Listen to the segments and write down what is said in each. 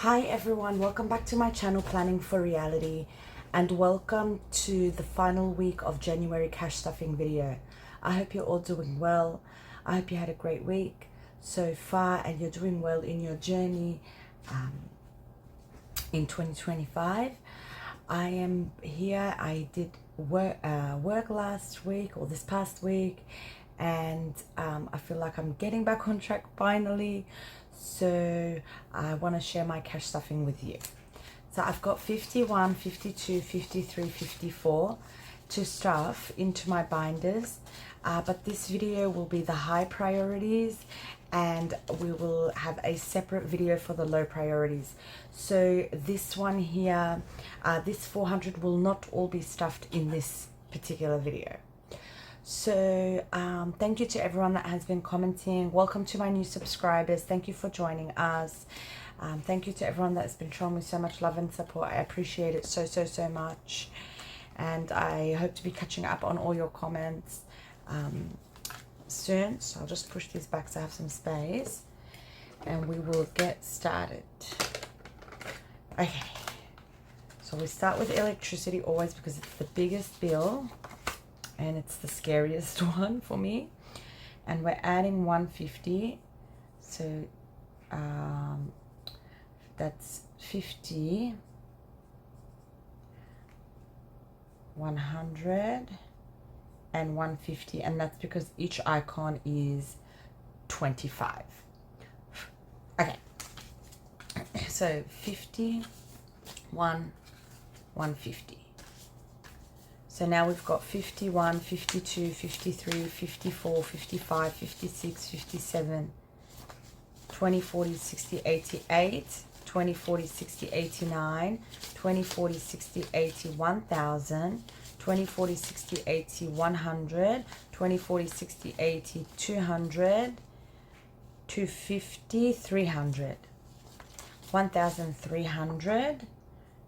Hi everyone, welcome back to my channel Planning for Reality, and welcome to the final week of January cash stuffing video. I hope you're all doing well. I hope you had a great week so far and you're doing well in your journey in 2025. I am here. I did work last week or this past week, and I feel like I'm getting back on track finally. So I want to share my cash stuffing with you. So I've got 51, 52, 53, 54 to stuff into my binders, but this video will be the high priorities and we will have a separate video for the low priorities. So this one here, this 400 will not all be stuffed in this particular video. So thank you to everyone that has been commenting. Welcome to my new subscribers. Thank you for joining us. Thank you to everyone that's been showing me so much love and support. I appreciate it so much, and I hope to be catching up on all your comments soon. So I'll just push these back so I have some space and we will get started. Okay, so we start with electricity always because it's the biggest bill and it's the scariest one for me, and we're adding 150, so that's 50, 100 and 150, and that's because each icon is 25. Okay, so 50, 150. So now we've got 51, 52, 53, 54, 55, 56, 57, 20, 40, 60, 88, 20, 40, 60, 89, 20, 40, 60, 80, 1000, 20, 40, 60, 80, 100, 20, 40, 60, 80, 200, 250, 300, 1300.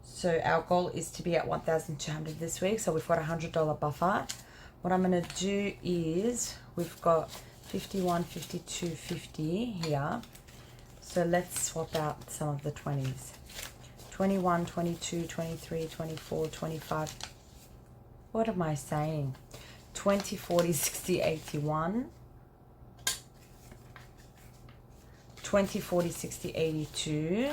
So our goal is to be at 1,200 this week. So we've got a $100 buffer. What I'm going to do is we've got 51, 52, 50 here. So let's swap out some of the 20s. 21, 22, 23, 24, 25. What am I saying? 20, 40, 60, 81. 20, 40, 60, 82.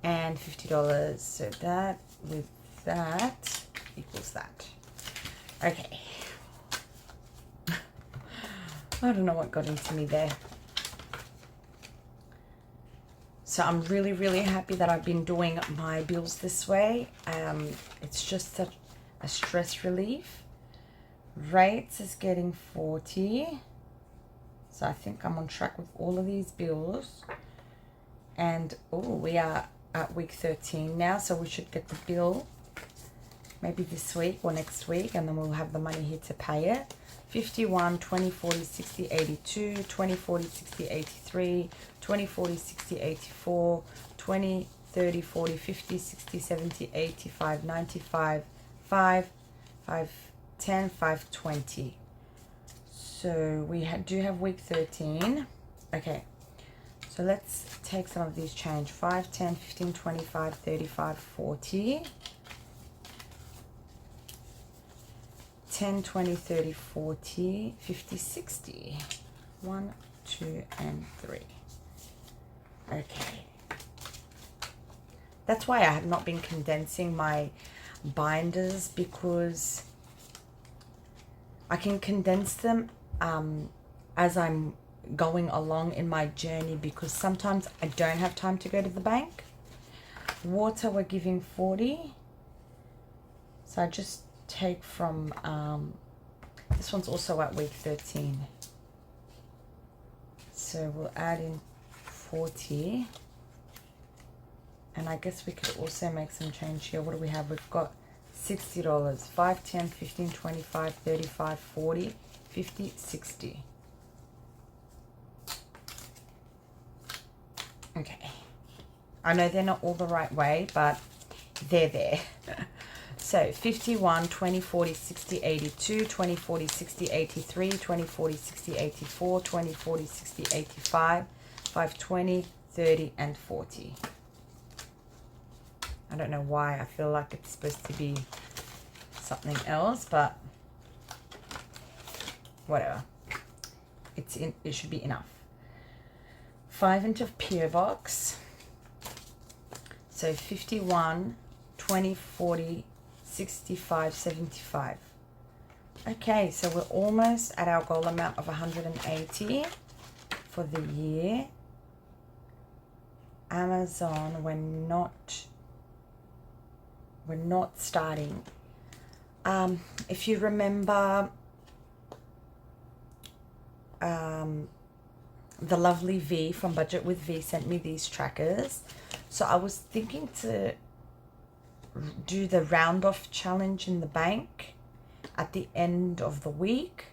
And $50. So that with that equals that. Okay. I don't know what got into me there. So I'm really happy that I've been doing my bills this way. It's just such a stress relief. Rates is getting 40. So I think I'm on track with all of these bills. And oh, we are at week 13 now, so we should get the bill maybe this week or next week, and then we'll have the money here to pay it. 51, 20, 40, 60, 82, 20, 40, 60, 83, 20, 40, 60, 84, 20, 30, 40, 50, 60, 70, 85, 95, 5, 5, 10, 5, 20. So we do have week 13. Okay. So let's take some of these change. 5, 10, 15, 25, 35, 40. 10, 20, 30, 40, 50, 60. 1, 2, and 3. Okay. That's why I have not been condensing my binders, because I can condense them as I'm going along in my journey, because sometimes I don't have time to go to the bank. Water, we're giving 40. So I just take from, this one's also at week 13. So we'll add in 40. And I guess we could also make some change here. What do we have? We've got $60. 5, 10, 15, 25, 35, 40, 50, 60. Okay, I know they're not all the right way, but they're there. So 51, 20, 40, 60, 82, 20, 40, 60, 83, 20, 40, 60, 84, 20, 40, 60, 85, 5, 20, 30 and 40. I don't know why I feel like it's supposed to be something else, but whatever. It should be enough. 5 inch of pier box. So 51, 20, 40, 65, 75. Okay, so we're almost at our goal amount of 180 for the year. Amazon, we're not starting. If you remember, the lovely V from Budget with V sent me these trackers. So I was thinking to do the round off challenge in the bank at the end of the week.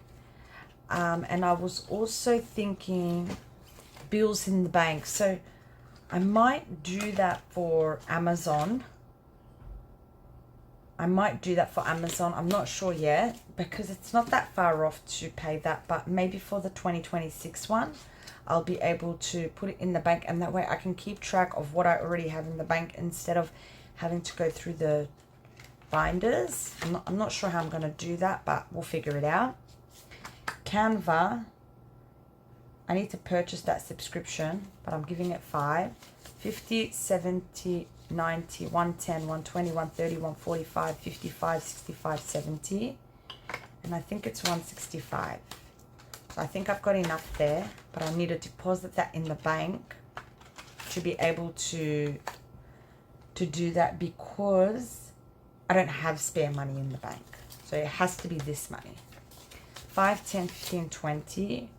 And I was also thinking bills in the bank. So I might do that for Amazon. I'm not sure yet because it's not that far off to pay that, but maybe for the 2026 one, I'll be able to put it in the bank, and that way I can keep track of what I already have in the bank instead of having to go through the binders. I'm not sure how I'm going to do that, but we'll figure it out. Canva, I need to purchase that subscription, but I'm giving it 5. 50, 70, 90, 110, 120, 130, 145, 55, 65, 70. And I think it's 165. So I think I've got enough there, but I need to deposit that in the bank to be able to do that because I don't have spare money in the bank. So it has to be this money. 5, 10, 15, 20.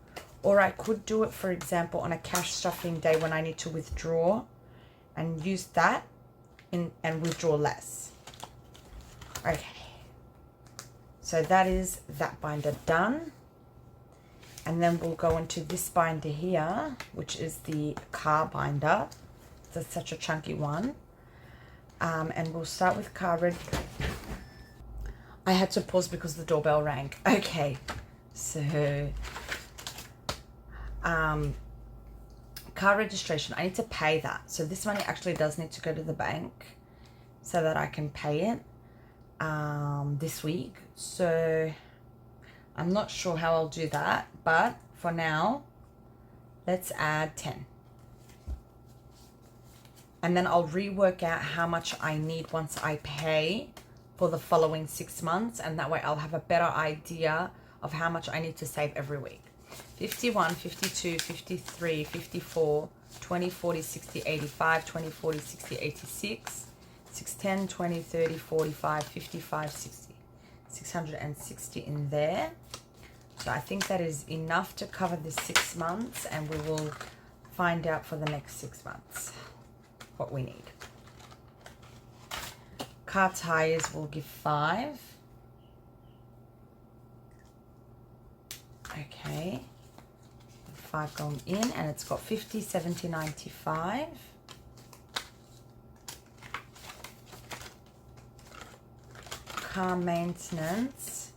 Or I could do it, for example, on a cash stuffing day when I need to withdraw and use that and withdraw less. Okay. So that is that binder done. And then we'll go into this binder here, which is the car binder. It's such a chunky one. And we'll start with car red. I had to pause because the doorbell rang. Okay, so car registration, I need to pay that. So this money actually does need to go to the bank so that I can pay it this week. So I'm not sure how I'll do that, but for now, let's add 10. And then I'll rework out how much I need once I pay for the following 6 months. And that way I'll have a better idea of how much I need to save every week. 51, 52, 53, 54, 20, 40, 60, 85, 20, 40, 60, 86, 610, 20, 30, 45, 55, 60. 660 in there. So I think that is enough to cover the 6 months, and we will find out for the next 6 months what we need. Car tires will give 5. Okay. 5 going in, and it's got 50, 70, 95. Car maintenance,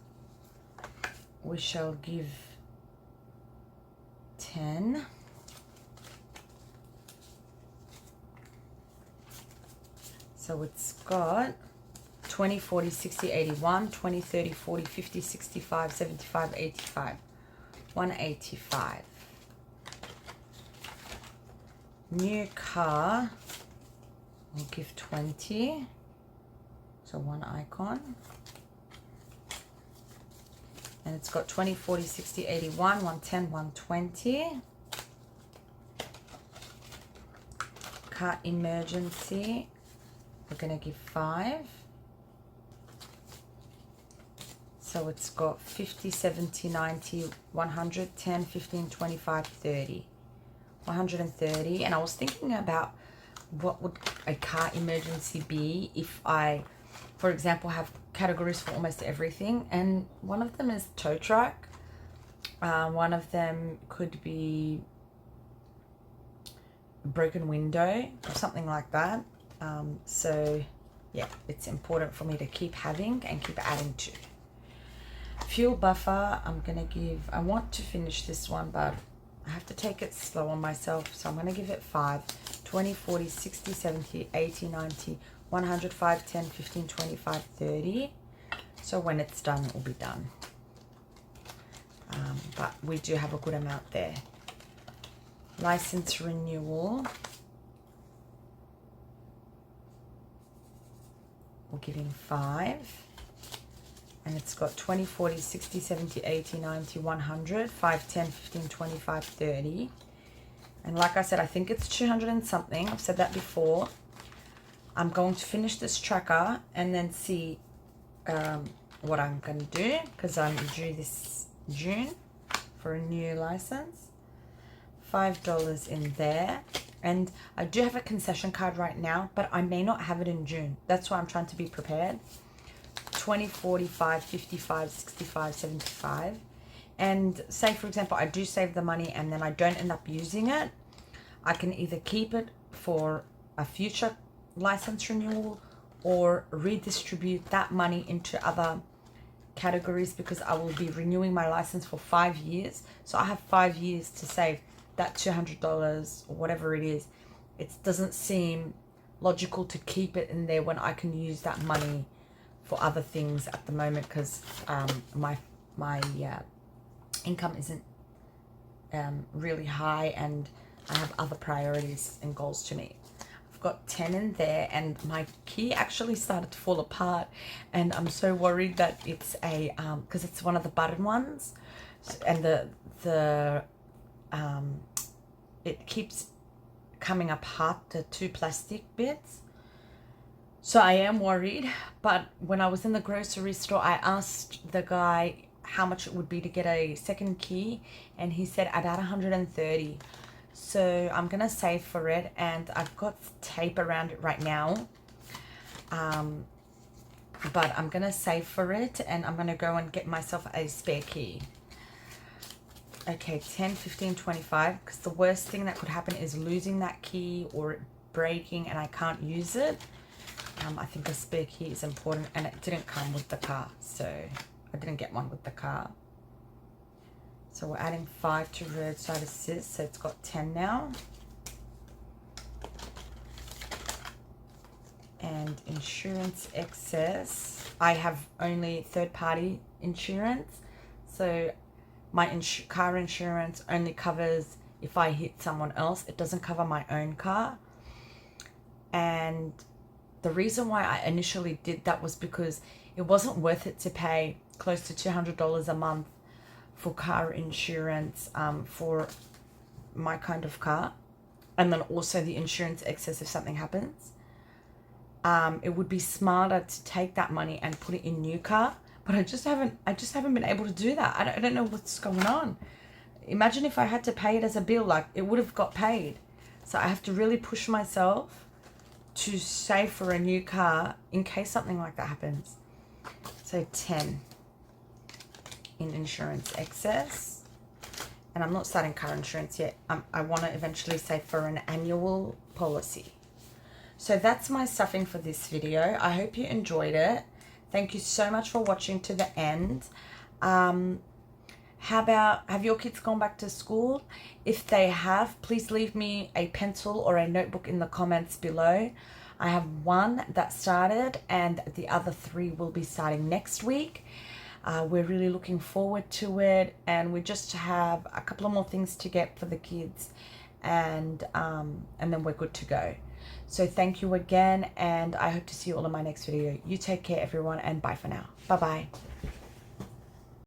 we shall give 10. So it's got 20, 40, 60, 81, 20, 30, 40, 50, 65, 75, 85. 185. New car, we'll give 20. So 1 icon. And it's got 20, 40, 60, 81, 110, 120. Car emergency, we're going to give 5. So it's got 50, 70, 90, 100, 10, 15, 25, 30. 130. And I was thinking about what would a car emergency be if I, for example, have categories for almost everything. And one of them is tow truck. One of them could be a broken window or something like that. So yeah, it's important for me to keep having and keep adding to. Fuel buffer, I'm gonna give, I want to finish this one, but I have to take it slow on myself, so I'm going to give it 5. 20, 40, 60, 70, 80, 90, 100, 5, 10, 15, 25, 30. So when it's done, it will be done. But we do have a good amount there. License renewal. We're giving 5. And it's got 20, 40, 60, 70, 80, 90, 100, 5, 10, 15, 25, 30. And like I said, I think it's 200 and something. I've said that before. I'm going to finish this tracker and then see what I'm going to do, because I'm due this June for a new license. $5 in there. And I do have a concession card right now, but I may not have it in June. That's why I'm trying to be prepared. 20, 45, 55, 65, 75. And say, for example, I do save the money and then I don't end up using it. I can either keep it for a future license renewal or redistribute that money into other categories, because I will be renewing my license for 5 years. So I have 5 years to save that $200 or whatever it is. It doesn't seem logical to keep it in there when I can use that money for other things at the moment, because my income isn't really high and I have other priorities and goals to meet. I've got 10 in there, and my key actually started to fall apart, and I'm so worried that it's a because it's one of the button ones, and it keeps coming apart, the 2 plastic bits. So I am worried. But when I was in the grocery store, I asked the guy how much it would be to get a second key, and he said about 130. So I'm gonna save for it, and I've got tape around it right now, but I'm gonna save for it, and I'm gonna go and get myself a spare key. Okay, 10, 15, 25, because the worst thing that could happen is losing that key or it breaking and I can't use it. I think a spare key is important, and it didn't come with the car, so I didn't get one with the car. So we're adding 5 to roadside assist, so it's got 10 now. And insurance excess. I have only third-party insurance, so my car insurance only covers if I hit someone else. It doesn't cover my own car. And the reason why I initially did that was because it wasn't worth it to pay close to $200 a month for car insurance for my kind of car, and then also the insurance excess if something happens. It would be smarter to take that money and put it in new car, but I just haven't been able to do that. I don't know what's going on. Imagine if I had to pay it as a bill, like it would have got paid. So I have to really push myself to save for a new car in case something like that happens. So 10 in insurance excess, and I'm not starting car insurance yet. I want to eventually save for an annual policy. So that's my stuffing for this video. I hope you enjoyed it. Thank you so much for watching to the end. Have your kids gone back to school? If they have, please leave me a pencil or a notebook in the comments below. I have 1 that started, and the other 3 will be starting next week. We're really looking forward to it, and we just have a couple of more things to get for the kids, and then we're good to go. So thank you again, and I hope to see you all in my next video. You take care, everyone, and bye for now. Bye-bye.